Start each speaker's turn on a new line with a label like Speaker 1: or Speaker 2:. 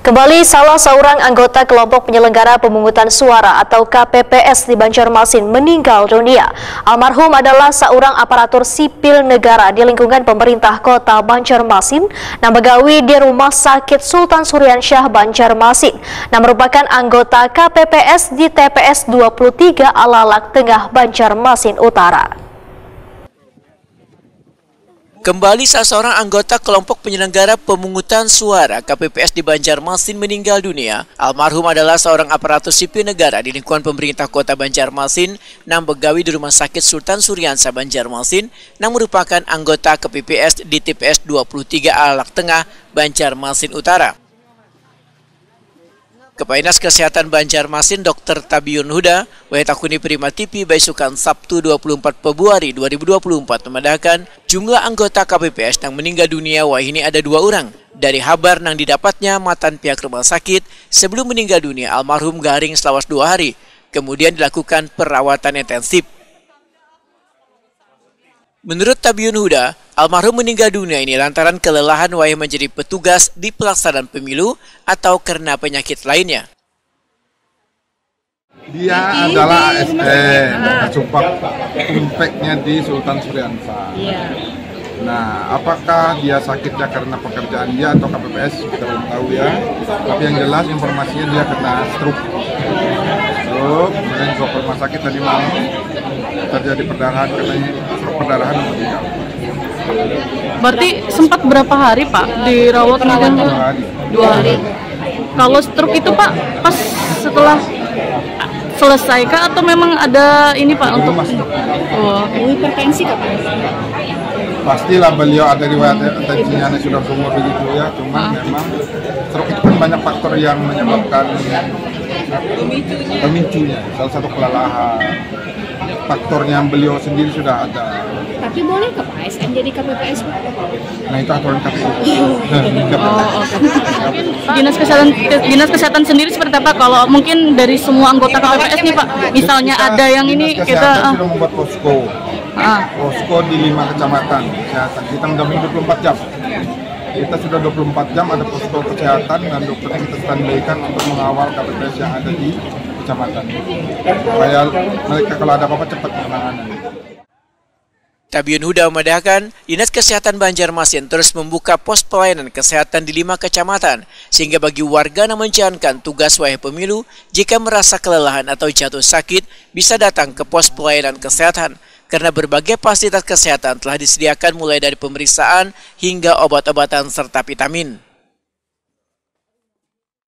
Speaker 1: Kembali salah seorang anggota kelompok penyelenggara pemungutan suara atau KPPS di Banjarmasin meninggal dunia. Almarhum adalah seorang aparatur sipil negara di lingkungan pemerintah kota Banjarmasin yang begawi di Rumah Sakit Sultan Suryansyah Banjarmasin yang merupakan anggota KPPS di TPS 23 Alalak Tengah Banjarmasin Utara.
Speaker 2: Kembali salah seorang anggota kelompok penyelenggara pemungutan suara KPPS di Banjarmasin meninggal dunia. Almarhum adalah seorang aparatur sipil negara di lingkungan pemerintah kota Banjarmasin yang begawi di Rumah Sakit Sultan Suryansyah Banjarmasin yang merupakan anggota KPPS di TPS 23 Alalak Tengah Banjarmasin Utara. Kepala Dinas Kesehatan Banjarmasin Dr. Tabiun Huda, Wahetakuni Prima TV Baisukan Sabtu 24 Februari 2024 memandangkan jumlah anggota KPPS yang meninggal dunia ini ada 2 orang. Dari kabar yang didapatnya matan pihak rumah sakit, sebelum meninggal dunia almarhum garing selawas 2 hari, kemudian dilakukan perawatan intensif. Menurut Tabiun Huda, almarhum meninggal dunia ini lantaran kelelahan menjadi petugas di pelaksanaan pemilu atau karena penyakit lainnya.
Speaker 3: Dia adalah ASN, sumpah impactnya di Sultan Suryansyah. Nah, apakah dia sakitnya karena pekerjaan dia atau KPPS, kita belum tahu ya. Tapi yang jelas informasinya dia kena stroke. Kemudian ke rumah sakit tadi malam terjadi perdarahan, karena stroke perdarahan meninggal.
Speaker 4: Berarti sempat berapa hari Pak dirawat?
Speaker 3: 2 hari.
Speaker 4: Kalau stroke itu Pak pas setelah selesai kah atau memang ada ini Pak untuk hipertensi Pak?
Speaker 3: Pastilah beliau ada riwayat tensinya sudah berumur begitu ya, cuma memang stroke itu kan banyak faktor yang menyebabkan pemicunya, salah satu kelelahan. Faktornya beliau sendiri sudah ada.
Speaker 5: Tapi boleh ke Pak ASN jadi KPPS Pak?
Speaker 3: Nah itu aturan KPU.
Speaker 4: Dinas kesehatan sendiri seperti apa? Kalau mungkin dari semua anggota KPPS nih Pak, misalnya ada yang ini kita
Speaker 3: sudah membuat posko di 5 kecamatan kesehatan. Kita mendampingi 24 jam. Kita sudah 24 jam ada posko kesehatan dan dokter yang kita standbykan untuk mengawal KPPS yang ada di kecamatan. Supaya mereka kalau ada apa-apa cepat penanganan.
Speaker 2: Tabiun Huda memandangkan Dinas Kesehatan Banjarmasin terus membuka pos pelayanan kesehatan di 5 kecamatan sehingga bagi warga yang menjalankan tugas pemilu jika merasa kelelahan atau jatuh sakit bisa datang ke pos pelayanan kesehatan karena berbagai fasilitas kesehatan telah disediakan mulai dari pemeriksaan hingga obat-obatan serta vitamin.